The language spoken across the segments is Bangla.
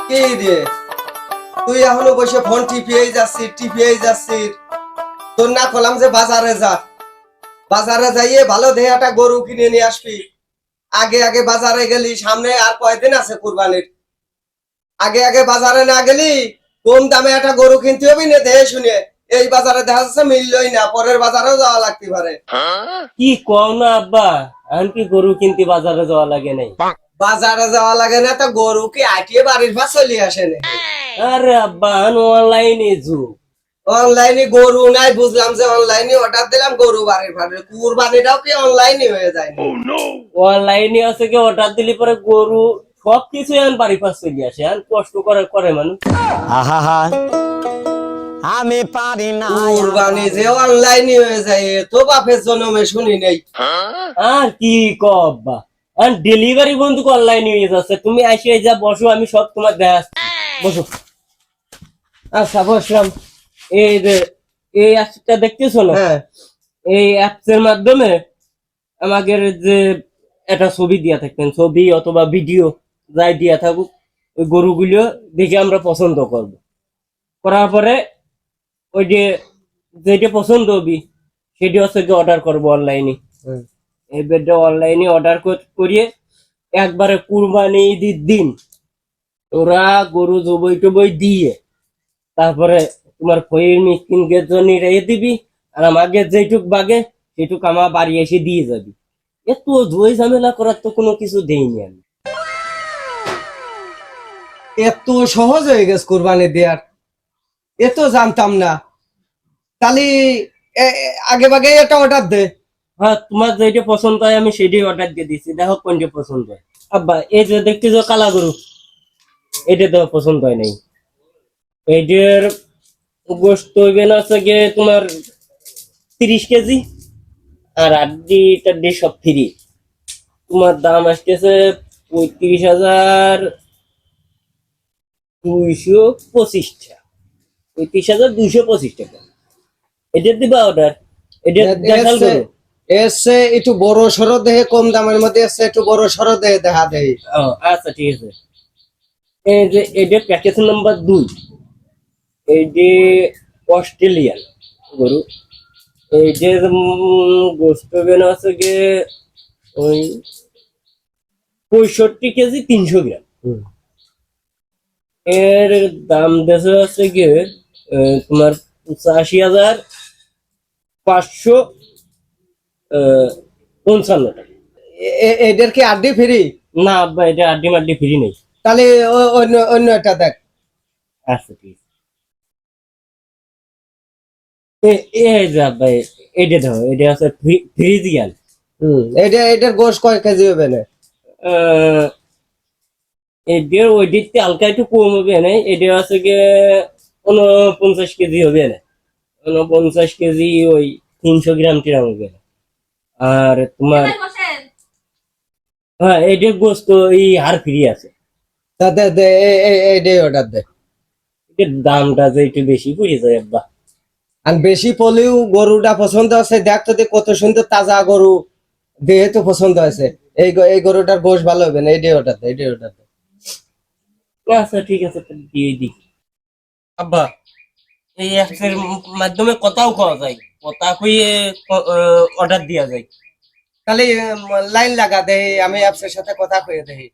কি রে, তুই এখনো বসে ফোন টিপিয়েই যাচ্ছিস। তোর না কলাম যে বাজারে যা, বাজারে যাইয়ে ভালো দেহে একটা গরু কিনে নিয়ে আসবি। আগে আগে বাজারে গেলি, সামনে আর কয়দিন আছে কুরবানির। আগে আগে বাজারে না গেলি কম দামে একটা গরু কিনতে হবে না, দেহে শুনে। এই বাজারে দেখা যাচ্ছে মিললই না, পরের বাজারেও যাওয়া লাগতে পারে। কি কও না আব্বা, এখন কি গরু কিনতে বাজারে যাওয়া লাগে নাই? বাজারে যাওয়া লাগে না তো গরু কি আটিয়ে বাড়ির পা চলে আসে না? আরে আব্বা, এখন অনলাইনে যুগ। অনলাইনে গরু নাই, বুঝলাম যে অনলাইনে অর্ডার দিলাম গরু বাড়ির পারে। কুরবানিটাও কি অনলাইনে হয়ে যায় না? অনলাইনে আছে কি অর্ডার দিলে পরে গরু সবকিছু এখন বাড়ি পাশ চলে আসে। এখন কষ্ট করে করে মানুষ। আহা আমি পারি না কুরবানি যে অনলাইনে হয়ে যায়, এ তো বাপের জন্মে শুনি নেই। আর কি কও আব্বা, এখন ডেলিভারি বন্ধু অনলাইনে হয়ে যাচ্ছে। তুমি আসে যা বসো, আমি সব তোমার দেখাচ্ছি। বসো। আচ্ছা বসলাম। এই যে এই অ্যাপসটা দেখতেছো না? হ্যাঁ, এই অ্যাপস এর মাধ্যমে আমাদের যে একটা ছবি দিয়া থাকবেন, ছবি অথবা ভিডিও যাই দিয়া থাকুক, ওই গরুগুলো দেখে আমরা পছন্দ করব। করার পরে ওই যে যেটা পছন্দ হবি সেটা হচ্ছে অর্ডার করবো অনলাইনে। এবারে অনলাইনে অর্ডার করিয়ে একবারে কুরবানি ঈদের দিন ওরা গরু জবই টবই দিয়ে তারপরে তোমার ফয়ের মিসকিনকে জন্য রেখে দিবি, আর আমাকে যেটুক বাগে সেটুক আমার বাড়ি এসে দিয়ে যাবি। এত ধুই ঝামেলা করার তো কোনো কিছু দেইনি আমি। এত সহজ হয়ে গেছে কুরবানি দেওয়ার, এ তো জানতাম না। তাহলে আগে ভাগে একটা অর্ডার দে। হ্যাঁ, তোমার যেটা পছন্দ হয় আমি সেটাই অর্ডার দিয়ে দিচ্ছি, দেখো কোনটা পছন্দ হয়। আব্বা, এই যে দেখতেছো কালা গরু, এটা তো পছন্দ হয় নাই। এইটার গোস্ত হইবে না হচ্ছে গিয়ে তোমার 30 কেজি, আর আড্ডি টাড্ডি সব ফ্রি। তোমার দাম আসতেছে 35,225 টাকা। 35,225 টাকা। এটা দিবা অর্ডার? এটা দেখাল এসে করো। এসে একটু বড় সড়ো দেহে, কম দামের মধ্যে এসে একটু বড় সড়ো দেহে দেখা দেয়। ও আচ্ছা, ঠিক আছে। এই যে এটা প্যাকেজ নাম্বার 2, এই যে অস্ট্রেলিয়ান গরু। এই যে গোস্ত বেন আছে গিয়ে ওই 65 কেজি 300 গ্রাম। এর দাম দেশে আছে গিয়ে তোমার 85,555 টাকা। এদের কি আড্ডি ফ্রি? না আব্বা, এটা আড্ডি মাড্ডি ফ্রি নেই। তাহলে অন্য অন্য একটা দেখ। আচ্ছা ঠিক আছে। এই যে আব্বা, এটা দেখো, এটা আছে ফ্রিজিয়ান। এটার গোশ কয় কেজি হবে না? এদের ওই দিকতে হালকা একটু কম হবে না, এটা আছে গিয়ে 49 কেজি হবে না। 49 কেজি ওই 300 গ্রাম টিরাম হবে না। আর তোমার হ্যাঁ, এদের গোস্ত এই হাড় ফ্রি আছে। তা দে দে, এইটাই অর্ডার দে। এর দামটা যে একটু বেশি পড়ে যায় আব্বা। আর বেশি পলেও গরুটা পছন্দ আছে, দেখ তো কত সুন্দর তাজা গরু, দেহে তো পছন্দ আছে। এই গরুটার গোশ ভালো হবে না, এইটাই অর্ডার দে, এইটাই অর্ডার দে। আচ্ছা ঠিক আছে, তাহলে দিয়ে দিই। আব্বা, এই অ্যাপসের মাধ্যমে কথাও কওয়া যায়, কথা কইয়ে অর্ডার দেওয়া যায়। তাহলে লাইন লাগা দে, আমি অ্যাপসের সাথে কথা কয়ে দেখি।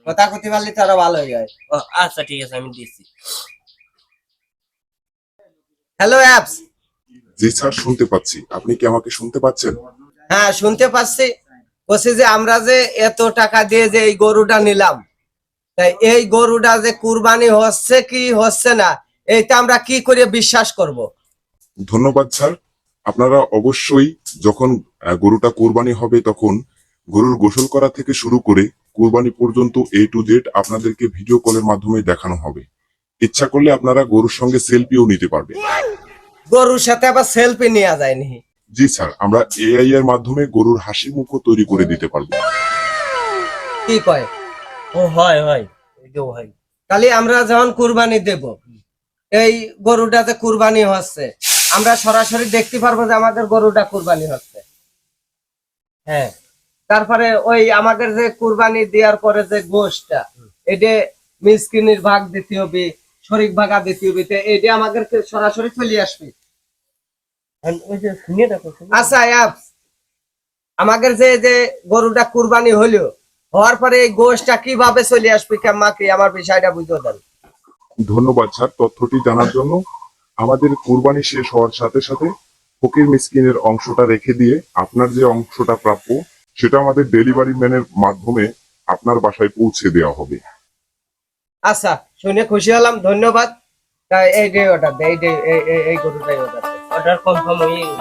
কথা কইতে পারলে তারা ভালো হয়ে যায়। ও, আচ্ছা ঠিক আছে, আমি দিচ্ছি। Hello apps. জি স্যার, শুনতে পাচ্ছি। আপনি কি আমাকে শুনতে পাচ্ছেন? হ্যাঁ, শুনতে পাচ্ছি। বলছি যে আমরা যে এত টাকা দিয়ে যে এই গরুটা নিলাম, তাই এই গরুটা যে কুরবানি হচ্ছে কি হচ্ছে না, এইটা আমরা কি করে বিশ্বাস করব? ধন্যবাদ স্যার। আপনারা অবশ্যই যখন গরুটা কুরবানি হবে তখন গরুর গোসল করা থেকে শুরু করে কুরবানি পর্যন্ত A to Z আপনাদেরকে ভিডিও কলের মাধ্যমে দেখানো হবে। ইচ্ছা করলে আপনারা গরুর সঙ্গে সেলফিও নিতে পারবেন। গরুর সাথে আবার সেলফি নেওয়া যায়নি? জি স্যার, আমরা AI এর মাধ্যমে গরুর হাসি মুখও তৈরি করে দিতে পারবো। কি কয়? ও হয় হয়, এটাও হয়। তাহলে আমরা যখন কুরবানি দেব, এই গরুটা যে কুরবানি হচ্ছে, আমরা সরাসরি দেখতে পারবো যে আমাদের গরুটা কুরবানি হচ্ছে। হ্যাঁ, তারপরে ওই আমাদের যে কুরবানি দেওয়ার পরে যে গোশটা, এটা মিসকিনের ভাগ দিতে হবে, শরিক ভাগা দিতে হবে, তো এটা আমাদের সরাসরি চলে আসবে। ওই যে শুনে দেখো, আচ্ছা অ্যাপস, আমাদের যে যে গরুটা কুরবানি হলো, হওয়ার পরে এই গোশটা কিভাবে চলে আসবে কেমাকে আমার বিষয়টা বুঝতে দেন। ধন্যবাদ স্যার তথ্যটি জানার জন্য। আমাদের কুরবানি শেষ হওয়ার সাথে সাথে ফকির মিসকিনের অংশটা রেখে দিয়ে আপনার যে অংশটা প্রাপ্য সেটা আমাদের ডেলিভারি ম্যানের মাধ্যমে আপনার বাসায় পৌঁছে দেওয়া হবে। আচ্ছা, শুনে খুশি হলাম, ধন্যবাদ। তাই এই যে অর্ডার দেয়, এই গরুটাই অর্ডার দেয়। অর্ডার কনফার্ম হয়ে গেল।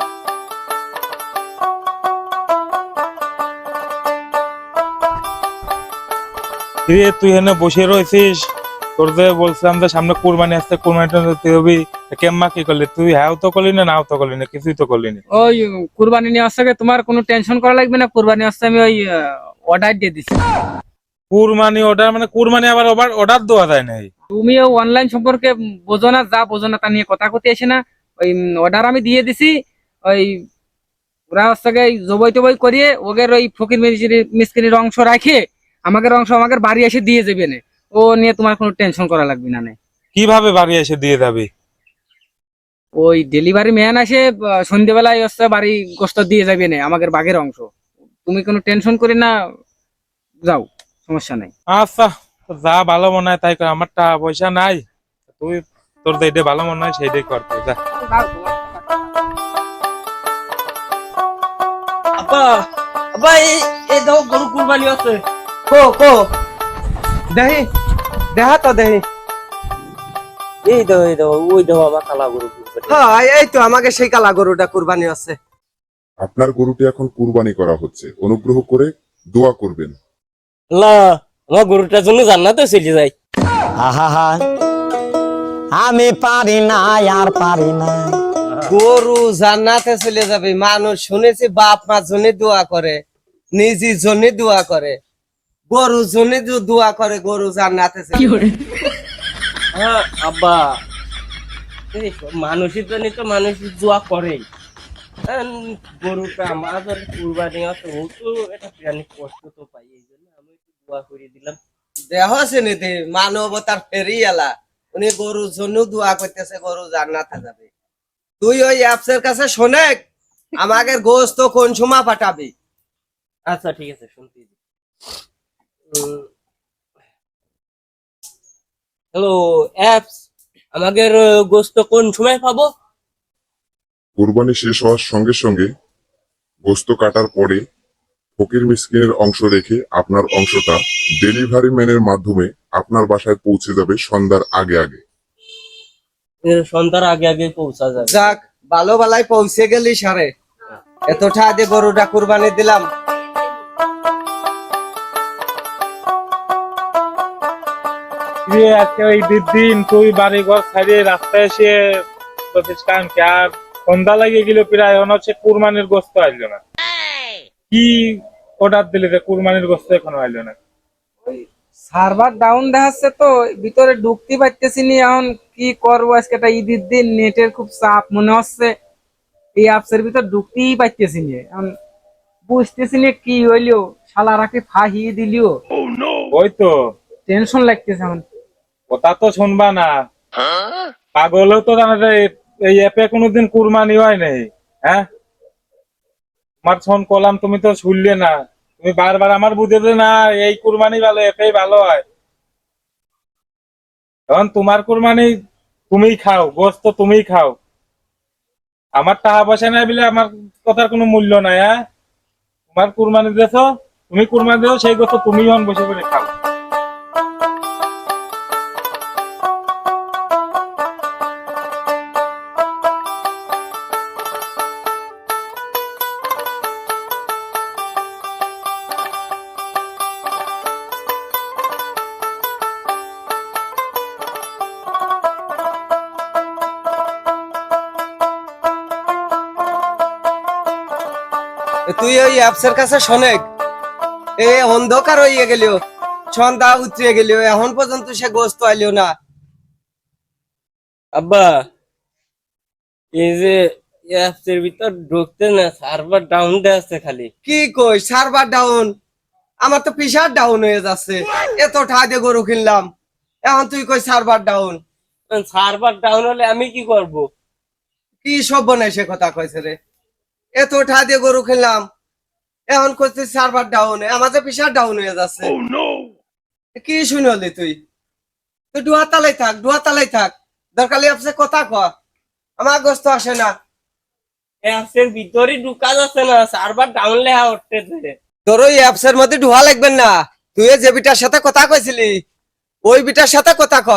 কিরে তুই এখানে বসে রয়েছিস, তোর যে বলছিলাম যে সামনে কুরবানি আসছে, কুরবানিটা দিতে হবে, কেম্মা কি করলি তুই? হ্যাঁ তো করলি না, নাও তো করলি না, কিছুই তো করলি না। ওই কুরবানি নিয়ে আসছে, তোমার কোনো টেনশন করা লাগবে না। কুরবানি আসছে আমি ওই অর্ডার দিয়ে দিছি। কুরবানি অর্ডার মানে কুরবানি আবার অর্ডার দেওয়া যায় না? তুমিও অনলাইন সম্পর্কে বোঝো না, যা বোঝো না তা নিয়ে কথা করতে এসে না। ওই অর্ডার আমি দিয়ে দিছি। ওই ওরা হচ্ছে গিয়ে জবই টবই করিয়ে ওদের ওই ফকির মিসকিনের অংশ রাখে আমাদের অংশ আমাদের বাড়ি এসে দিয়ে যাবে না। ও নিয়ে তোমার কোনো টেনশন করা লাগবে না। কিভাবে বাড়ি এসে দিয়ে যাবে? ওই ডেলিভারি ম্যান আসে সন্ধ্যেবেলায় হচ্ছে বাড়ি গোস্ত দিয়ে যাবে না আমাদের বাঘের অংশ। তুমি কোনো টেনশন করে না, যাও, সমস্যা নাই। আচ্ছা, তো যা ভালো মনে হয় তাই কর, আমার টাকা পয়সা নাই, তুই তোর যেটা ভালো মনে হয় সেইটাই করতে যা। আব্বা, আব্বা এই দাও গরু কুরবানি আছে। কো কো দেহি, দেখা তো দেহি। এই দাও ওই দাও আমার কালা গরু কুরবানি। হ্যাঁ, এই তো আমাকে সেই কালা গরুটা কুরবানি আছে। আপনার গরুটি এখন কুরবানি করা হচ্ছে, অনুগ্রহ করে দোয়া করবেন। না, আমার গরুটার জন্য জান্নাতে চলে যাই। আহা আমি পারি না আর পারি না। গরু জান্নাতে চলে যাবে। মানুষ শুনেছি বাপ মা জন্য দোয়া করে, নিজের জন্য দোয়া করে, গরুর জন্য দোয়া করে গরু জান্নাতে চলে যাবে। হ্যাঁ আব্বা, এই মানুষের জন্য তো মানুষ দোয়া করেই। গরুটা আমাদের কুরবানি আছে, ও তো এটা প্রাণী কষ্ট তো পাই, এই জন্য আমি একটু দোয়া করে দিলাম। দেহ শ্রেণীতে মানবতার ফেরি এলা, উনি গরুর জন্য দোয়া করতেছে গরু জান্নাতে যাবে। তুই ওই অ্যাপসের কাছে শোনে আমাদের গোস্ত কোন সময় পাঠাবি। আচ্ছা ঠিক আছে, শুনতে হ্যালো অ্যাপস, আমাদের গোস্ত কোন সময় পাবো? কুরবানি শেষ হওয়ার সঙ্গে সঙ্গে গোস্ত কাটার পরে ফকির মিসকিনের অংশ রেখে আপনার অংশটা ডেলিভারি ম্যানের মাধ্যমে আপনার বাসায় পৌঁছে যাবে সন্ধ্যার আগে আগে। সন্ধ্যার আগে আগে পৌঁছা যাবে। যাক, ভালো ভালাই পৌঁছে গেলি সারে, এতটা দিয়ে গরুটা কুরবানি দিলাম। আজকে ঈদের দিন তুই বাড়ি ঘর ছাড়িয়ে রাস্তায় এসে প্রতিষ্ঠান কে আর সন্ধ্যা লাগিয়ে গেল প্রায়, মনে হচ্ছে কুরবানির গোস্ত আসলো না। কি অর্ডার দিলে যে কুরবানির গোস্ত এখনো আসলো না? সার্ভার ডাউন দেখাচ্ছে তো ভিতরে ঢুকতে পারতেছি নি। এখন কি করবো, আজকে একটা ঈদের দিন, নেটের খুব চাপ মনে হচ্ছে। এই অ্যাপসের ভিতর ঢুকতেই পারতেছি নি। এখন বুঝতেছি না কি হইলো, শালারাকে ফাহিয়ে দিলিও। ওই তো টেনশন লাগতেছে এখন। কথা তো শুনবা না, পাগলও তো জানা যায় এই অ্যাপে কোনোদিন কুরবানি হয় নাই। হ্যাঁ, আমার ফোন করলাম তুমি তো শুনলে না, তুমি বারবার আমার বুঝেছে না এই কুরবানি ভালো, অ্যাপেই ভালো হয়। এখন তোমার কুরবানি তুমিই খাও, গোস্ত তুমিই খাও, আমার টাকা পয়সা নাই বলে আমার কথার কোনো মূল্য নাই। হ্যাঁ, তোমার কুরবানি দিয়েছ, তুমি কুরবানি দিও, সেই গোস্ত তুমি এখন বসে করে খাও। তুই ওই অ্যাপসের কাছে শোনে, এ অন্ধকার হইয়া গেল, সন্ধ্যা উতরে গেল, এখন পর্যন্ত সে গোস্ত আইলো না। আব্বা, এই যে অ্যাপসের ভিতর ঢুকতে না, সার্ভার ডাউন দেখাচ্ছে খালি। কি কই সার্ভার ডাউন? আমার তো পিসার ডাউন হয়ে যাচ্ছে, এত টাকা দিয়ে গরু কিনলাম, এখন তুই কই সার্ভার ডাউন। সার্ভার ডাউন হলে আমি কি করব? কি সব বনাই সে কথা কইছে রে? এত ঠা দিয়ে গরু খেললাম, এখন করছিস সার্ভার ডাউন, আমার যে পিসার ডাউন হয়ে যাচ্ছে। কি শুনলি তুই? তুই ডুয়াতালাই থাক, দরকার আপসে কথা ক, আমার গোস্ত আসে না। অ্যাপসের ভিতরে ঢুকা যাচ্ছে না, সার্ভার ডাউন লেখা উঠতেছে। তোর ওই অ্যাপসের মধ্যে ঢুয়া লাগবেন না, তুই যে বিটার সাথে কথা কইছিলি ওই বিটার সাথে কথা ক।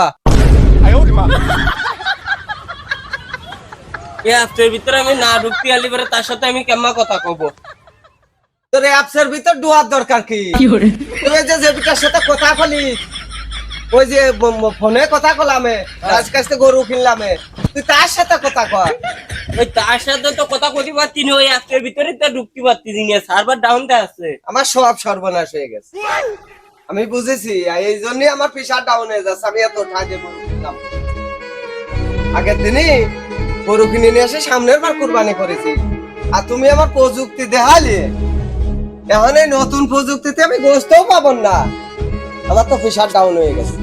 অ্যাপসের ভিতরে আমি না ঢুকতে আলি পরে তার সাথে আমি কেমন কথা কব? তোর অ্যাপসের ভিতর ডুয়ার দরকার কি? তুই যে বিটার সাথে কথা কলি, ওই যে ফোনে কথা কলামে, আজ কাছে গরু কিনলামে, তুই তার সাথে কথা ক। ওই তার সাথে তো কথা কইতে পারছি না, ওই অ্যাপসের ভিতরে তো ঢুকতে পারছি না, সার্ভার ডাউনটা আছে। আমার সব সর্বনাশ হয়ে গেছে, আমি বুঝেছি, এই জন্যই আমার প্রেশার ডাউন হয়ে যাচ্ছে। আমি এত ঠাজে গরু কিনলাম, আগের দিনই গরু কিনে নিয়ে এসে সামনের বার কুরবানি করেছি, আর তুমি আমার প্রযুক্তি দেখালে, এখন এই নতুন প্রযুক্তিতে আমি গোস্তও পাবো না, আমার তো প্রেশার ডাউন হয়ে গেছে।